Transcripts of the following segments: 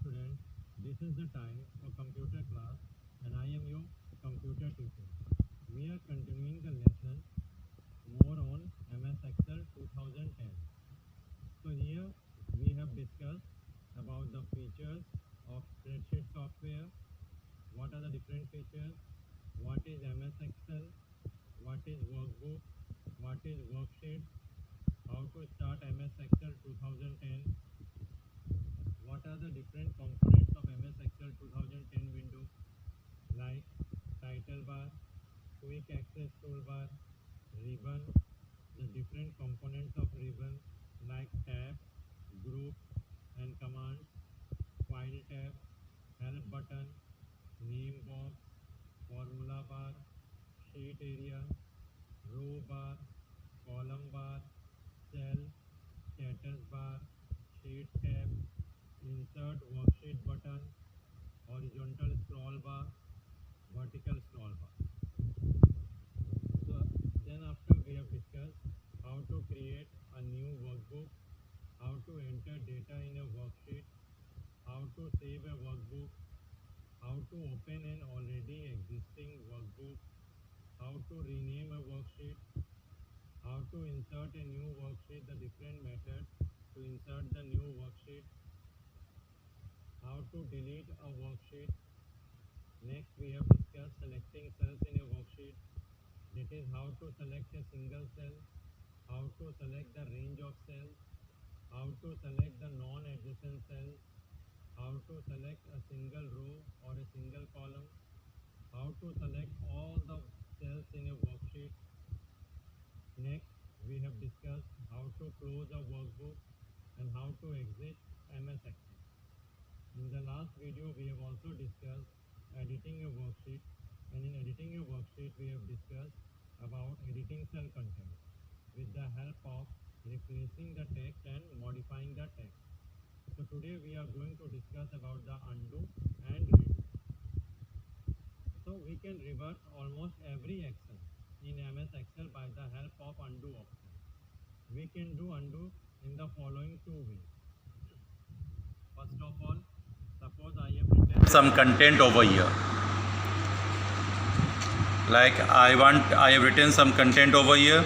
students, this is the time for computer class and I am your computer teacher. We are continuing the lesson more on MS Excel 2010. So here we have discussed about the features of spreadsheet software, what are the different features, what is MS Excel, what is workbook, what is worksheet, how to start MS Excel 2010, what are the different components of MS Excel 2010 window like title bar, quick access toolbar, ribbon, the different components of ribbon like tab, group and commands, file tab, help button, name box, formula bar, sheet area, row bar, column bar, cell, status bar, sheet tab, insert worksheet button, horizontal scroll bar, vertical scroll bar. So then after we have discussed how to create a new workbook, how to enter data in a worksheet, how to save a workbook, how to open an already existing workbook, how to rename a worksheet, how to insert a new worksheet, the different methods to insert the new worksheet, how to delete a worksheet. Next we have discussed selecting cells in a worksheet. That is how to select a single cell, how to select the range of cells, how to select the non-adjacent cells, how to select a single row or a single column, how to select all the cells in a worksheet. Next we have discussed how to close a workbook and how to exit MS Excel. In the last video we have also discussed editing a worksheet, and in editing a worksheet we have discussed about editing cell content with the help of replacing the text and modifying the text. So today we are going to discuss about the undo and redo. So we can reverse almost every action in MS Excel by the help of undo option. We can do undo in the following two ways. First of all, suppose I have written some content over here. Like I have written some content over here.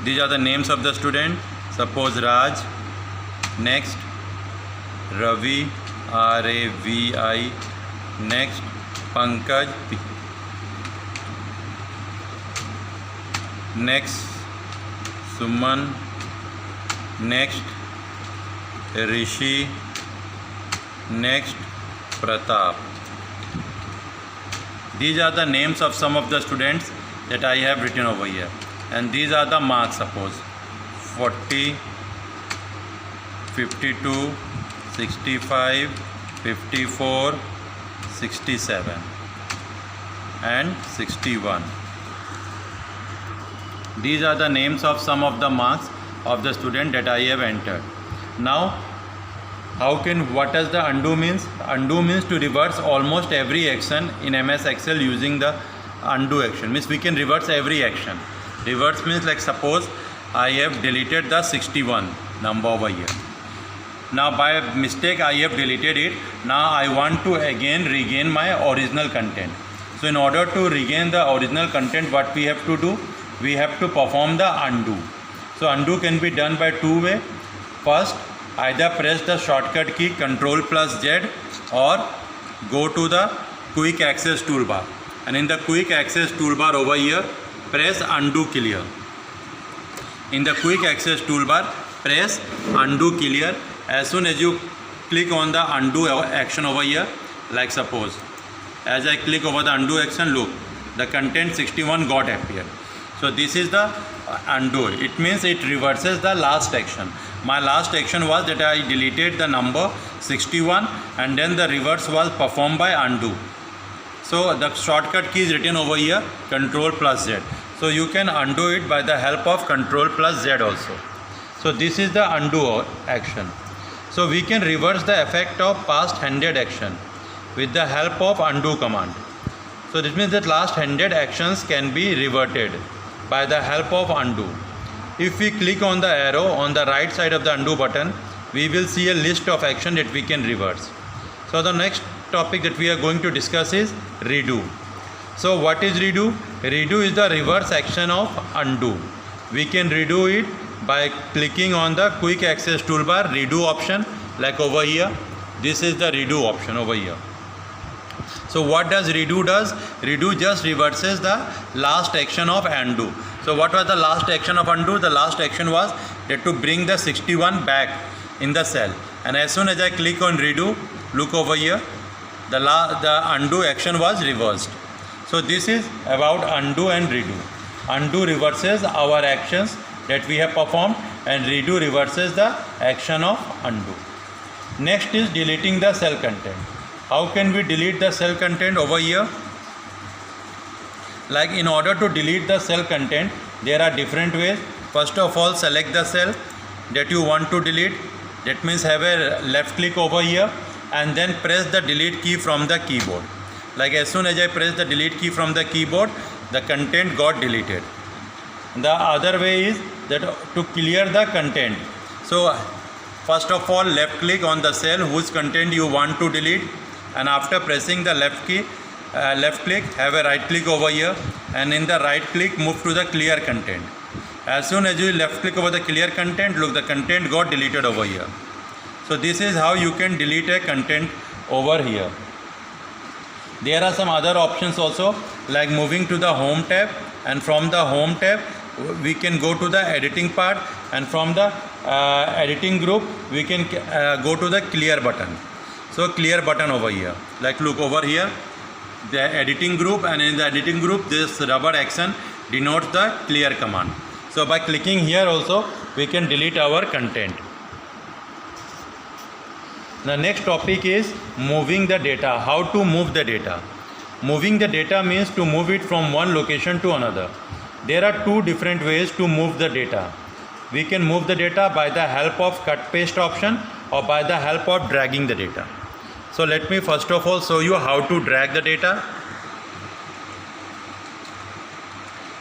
These are the names of the student. Suppose Raj. Next Ravi, R-A-V-I. Next Pankaj. Next Suman. Next Rishi. Next Pratap. These are the names of some of the students that I have written over here, and these are the marks. Suppose 40, 52, 65, 54, 67 and 61. These are the names of some of the marks of the student that I have entered. Now what does the undo means? Undo means to reverse almost every action in MS Excel using the undo action. Means we can reverse every action. Reverse means like suppose I have deleted the 61 number over here. Now by mistake I have deleted it. Now I want to again regain my original content. So in order to regain the original content, what we have to do? We have to perform the undo. So undo can be done by two ways. First, either press the shortcut key Ctrl+Z or go to the quick access toolbar, and in the quick access toolbar over here press undo clear. In the quick access toolbar press undo clear. As soon as you click on the undo action over here, like suppose as I click over the undo action, look, the content 61 got appeared. So this is the undo. It means it reverses the last action. My last action was that I deleted the number 61 and then the reverse was performed by undo. So the shortcut key is written over here Ctrl+Z. So you can undo it by the help of Ctrl+Z also. So this is the undo action. So we can reverse the effect of past 100 action with the help of undo command. So this means that last 100 actions can be reverted by the help of undo. If we click on the arrow on the right side of the undo button, we will see a list of action that we can reverse. So the next topic that we are going to discuss is redo. So what is redo? Redo is the reverse action of undo. We can redo it by clicking on the quick access toolbar redo option, like over here. This is the redo option over here. So what does redo does? Redo just reverses the last action of undo. So what was the last action of undo? The last action was that to bring the 61 back in the cell. And as soon as I click on redo, look over here, the undo action was reversed. So this is about undo and redo. Undo reverses our actions that we have performed, and redo reverses the action of undo. Next is deleting the cell content. How can we delete the cell content over here? Like, in order to delete the cell content, there are different ways. First of all, select the cell that you want to delete. That means have a left click over here and then press the delete key from the keyboard. Like, as soon as I press the delete key from the keyboard, the content got deleted. The other way is that to clear the content. So first of all, left click on the cell whose content you want to delete, and after pressing the left click, have a right click over here, and in the right click move to the clear content. As soon as you left click over the clear content, look, the content got deleted over here. So this is how you can delete a content over here. There are some other options also, like moving to the home tab, and from the home tab we can go to the editing part, and from the editing group we can go to the clear button. So clear button over here, like look over here, the editing group, and in the editing group this rubber action denotes the clear command. So by clicking here also we can delete our content. The next topic is moving the data. How to move the data? Moving the data means to move it from one location to another. There are two different ways to move the data. We can move the data by the help of cut paste option or by the help of dragging the data. So let me first of all show you how to drag the data.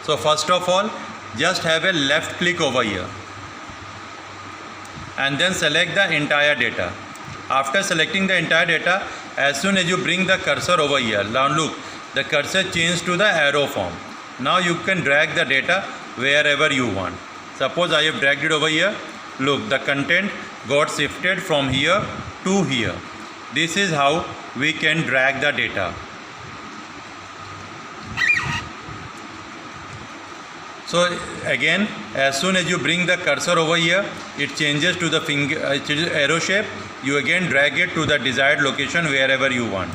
So first of all, just have a left click over here and then select the entire data. After selecting the entire data, as soon as you bring the cursor over here, now look, the cursor changed to the arrow form. Now you can drag the data wherever you want. Suppose I have dragged it over here. Look, the content got shifted from here to here. This is how we can drag the data. So again, as soon as you bring the cursor over here, it changes to the arrow shape. You again drag it to the desired location wherever you want,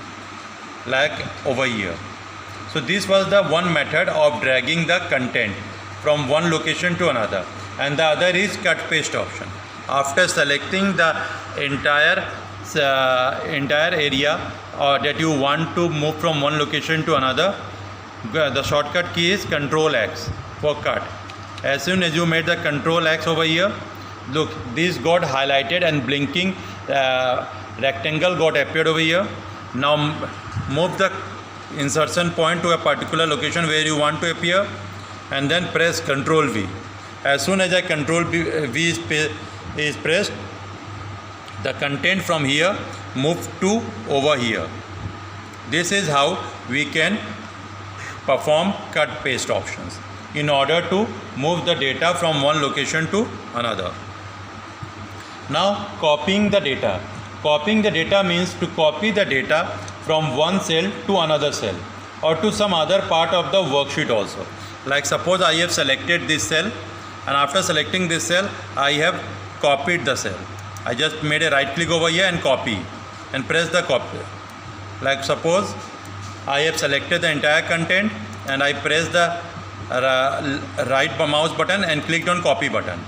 like over here. So this was the one method of dragging the content from one location to another, and the other is cut paste option. After selecting the entire area that you want to move from one location to another, the shortcut key is Ctrl X for cut. As soon as you made the Ctrl X over here, look, this got highlighted and blinking rectangle got appeared over here. Now move the insertion point to a particular location where you want to appear, and then press Ctrl V. As soon as Ctrl V is pressed, the content from here moves to over here. This is how we can perform cut paste options in order to move the data from one location to another. Now copying the data. Copying the data means to copy the data from one cell to another cell or to some other part of the worksheet also. Like suppose I have selected this cell, and after selecting this cell I have copied the cell. I just made a right click over here and copy and press the copy. Like suppose I have selected the entire content and I press the right mouse button and clicked on copy button.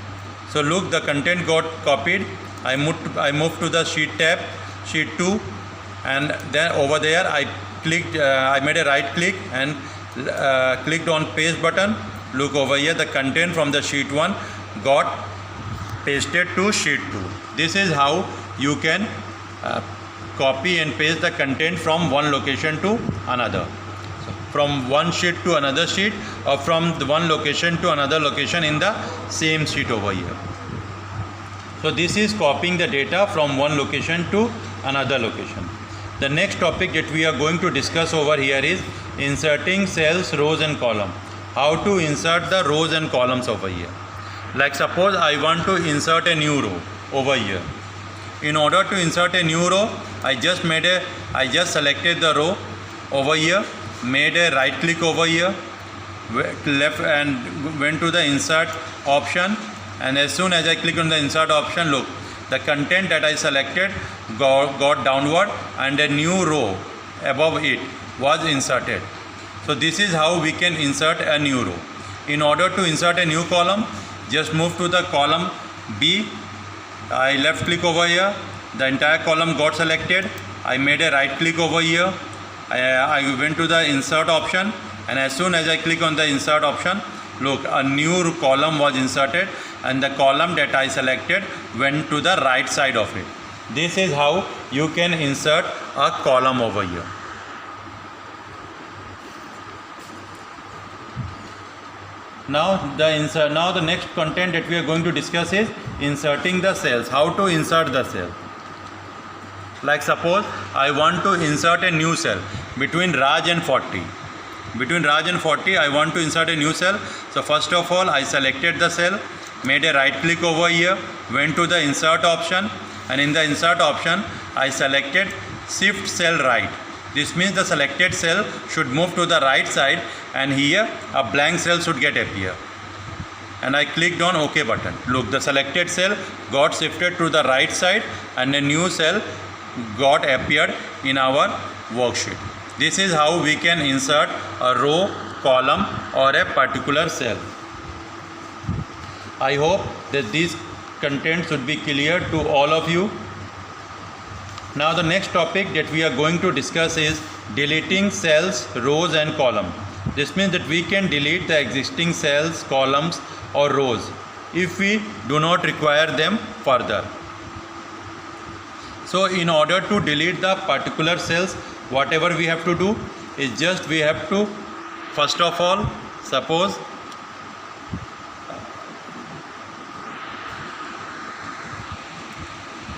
So look, the content got copied. I moved to the sheet tab, sheet 2, and then over there I made a right click and clicked on paste button. Look over here, the content from the sheet 1 got pasted to sheet 2. This is how you can copy and paste the content from one location to another. So from one sheet to another sheet, or from the one location to another location in the same sheet over here. So this is copying the data from one location to another location. The next topic that we are going to discuss over here is inserting cells, rows and column. How to insert the rows and columns over here. Like suppose I want to insert a new row over here. In order to insert a new row, I just selected the row over here, made a right click over here, left and went to the insert option, and as soon as I click on the insert option, look, the content that I selected got downward and a new row above it was inserted. So this is how we can insert a new row. In order to insert a new column, just move to the column B. I left click over here, the entire column got selected. I made a right click over here. I went to the insert option, and as soon as I click on the insert option, look, a new column was inserted and the column that I selected went to the right side of it. This is how you can insert a column over here. Now the next content that we are going to discuss is inserting the cells. How to insert the cell. Like suppose I want to insert a new cell between Raj and 40. Between Raj and 40 I want to insert a new cell. So first of all I selected the cell, made a right click over here, went to the insert option, and in the insert option I selected shift cell right. This means the selected cell should move to the right side, and here a blank cell should get appear. And I clicked on OK button. Look, the selected cell got shifted to the right side and a new cell got appeared in our worksheet. This is how we can insert a row, column or a particular cell. I hope that these contents should be clear to all of you. Now the next topic that we are going to discuss is deleting cells, rows and columns. This means that we can delete the existing cells, columns or rows if we do not require them further. So in order to delete the particular cells, whatever we have to do is just we have to first of all, suppose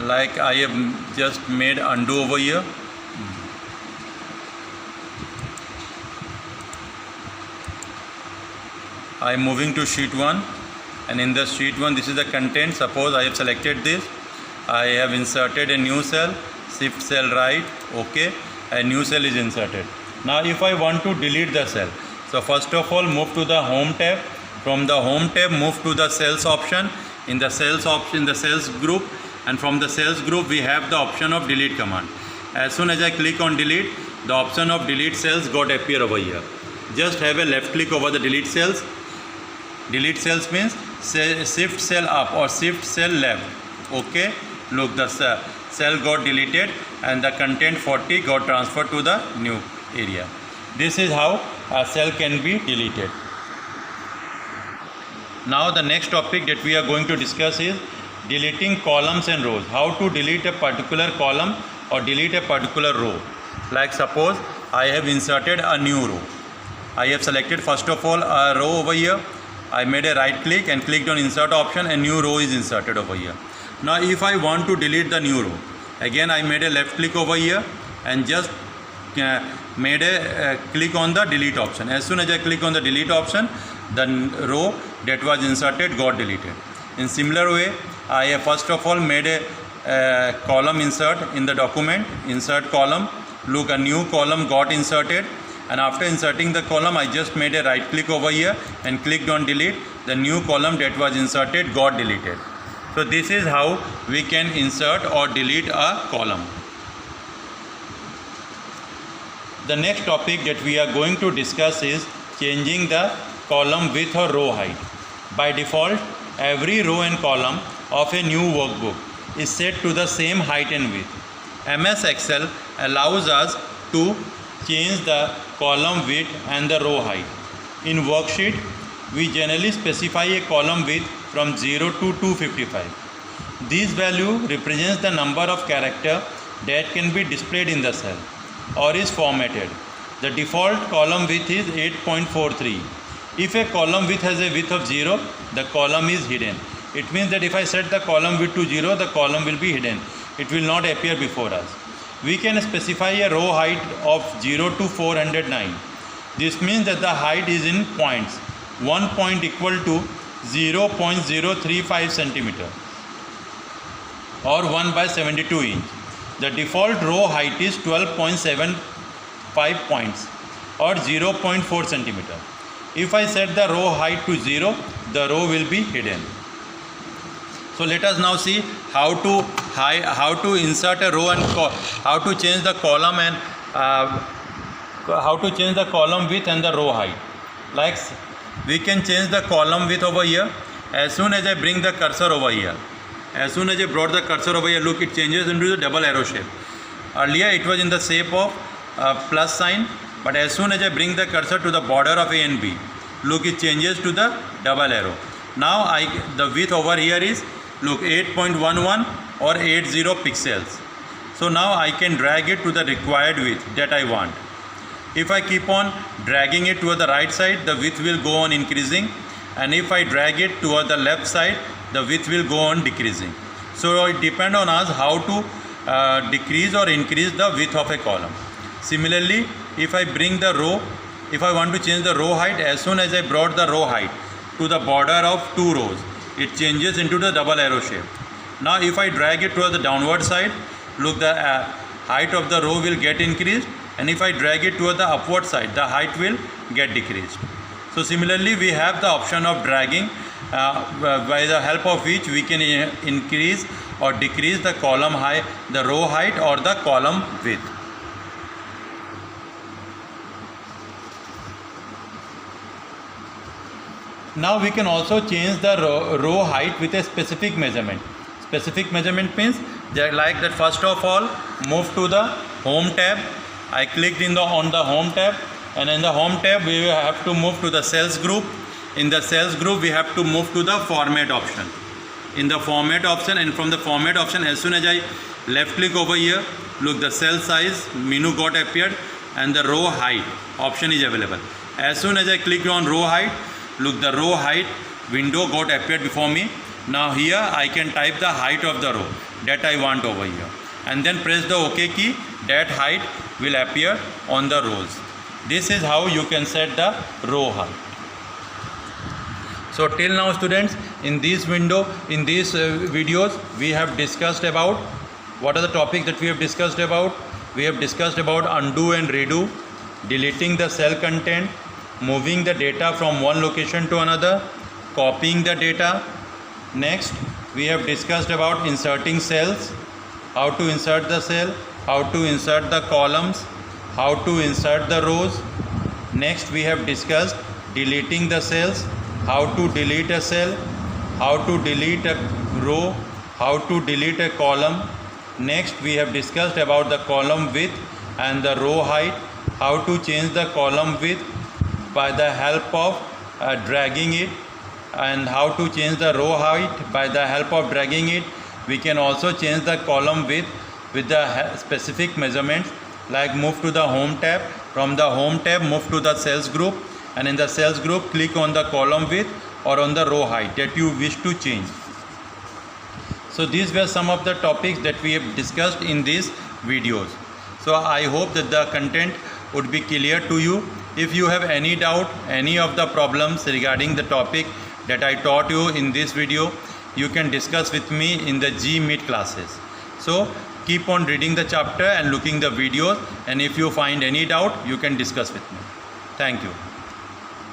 like I have just made undo over here. I am moving to sheet 1, and in the sheet 1 this is the content. Suppose I have selected this, I have inserted a new cell, shift cell right, OK, a new cell is inserted. Now if I want to delete the cell, so first of all move to the home tab. From the home tab move to the cells option. In the cells option, the cells group, and from the cells group we have the option of delete command. As soon as I click on delete, the option of delete cells got appear over here. Just have a left click over the delete cells. Delete cells means shift cell up or shift cell left. OK, look, the cell got deleted and the content 40 got transferred to the new area. This is how a cell can be deleted. Now the next topic that we are going to discuss is deleting columns and rows. How to delete a particular column or delete a particular row. Like suppose I have inserted a new row. I have selected first of all a row over here. I made a right click and clicked on insert option, and new row is inserted over here. Now if I want to delete the new row, again I made a left click over here and just made a click on the delete option. As soon as I click on the delete option, the row that was inserted got deleted. In similar way, I have first of all made a column insert in the document, insert column. Look, a new column got inserted, and after inserting the column I just made a right click over here and clicked on delete. The new column that was inserted got deleted. So this is how we can insert or delete a column. The next topic that we are going to discuss is changing the column width or row height. By default, every row and column of a new workbook is set to the same height and width. MS Excel allows us to change the column width and the row height. In worksheet, we generally specify a column width from 0 to 255. This value represents the number of characters that can be displayed in the cell or is formatted. The default column width is 8.43. If a column width has a width of 0, the column is hidden. It means that if I set the column width to 0, the column will be hidden. It will not appear before us. we can specify a row height of 0 to 409. This means that the height is in points. 1 point equal to 0.035 centimeter or 1 by 72 inch. The default row height is 12.75 points or 0.4 centimeter. If I set the row height to 0, the row will be hidden. So let us now see how to insert a row and how to change the column and how to change the column width and the row height. Like we can change the column width over here. As soon as I bring the cursor over here, as soon as I brought the cursor over here, look, it changes into the double arrow shape. Earlier it was in the shape of plus sign, but as soon as I bring the cursor to the border of A and B, look, it changes to the double arrow. Now the width over here is, look, 8.11 or 80 pixels. So now I can drag it to the required width that I want. If I keep on dragging it toward the right side, the width will go on increasing, and if I drag it toward the left side, the width will go on decreasing. So it depends on us how to decrease or increase the width of a column. Similarly, if I bring the row, if I want to change the row height, as soon as I brought the row height to the border of 2 rows, it changes into the double arrow shape. Now if I drag it toward the downward side, look, the height of the row will get increased, and if I drag it toward the upward side, the height will get decreased. So similarly, we have the option of dragging by the help of which we can increase or decrease the column height, the row height or the column width. Now we can also change the row height with a specific measurement. Specific measurement means like that. First of all, move to the home tab. I clicked on the home tab, and in the home tab we have to move to the cells group. In the cells group we have to move to the format option. In the format option, and from the format option, as soon as I left click over here, look, the cell size menu got appeared and the row height option is available. As soon as I click on row height, look, the row height window got appeared before me. Now here I can type the height of the row that I want over here, and then press the OK key. That height will appear on the rows. This is how you can set the row height. So till now, students, in this videos we have discussed about what are the topics that we have discussed about. We have discussed about undo and redo, deleting the cell content, moving the data from one location to another, copying the data. Next, we have discussed about inserting cells, how to insert the cell, how to insert the columns, how to insert the rows. Next, we have discussed deleting the cells, how to delete a cell, how to delete a row, how to delete a column. Next, we have discussed about the column width and the row height, how to change the column width by the help of dragging it, and how to change the row height by the help of dragging it. We can also change the column width with the specific measurements, like move to the home tab. From the home tab, move to the cells group, and in the cells group click on the column width or on the row height that you wish to change. So these were some of the topics that we have discussed in these videos. So I hope that the content would be clear to you. If you have any doubt, any of the problems regarding the topic that I taught you in this video, you can discuss with me in the GMeet classes. So keep on reading the chapter and looking the videos, and if you find any doubt, you can discuss with me. Thank you.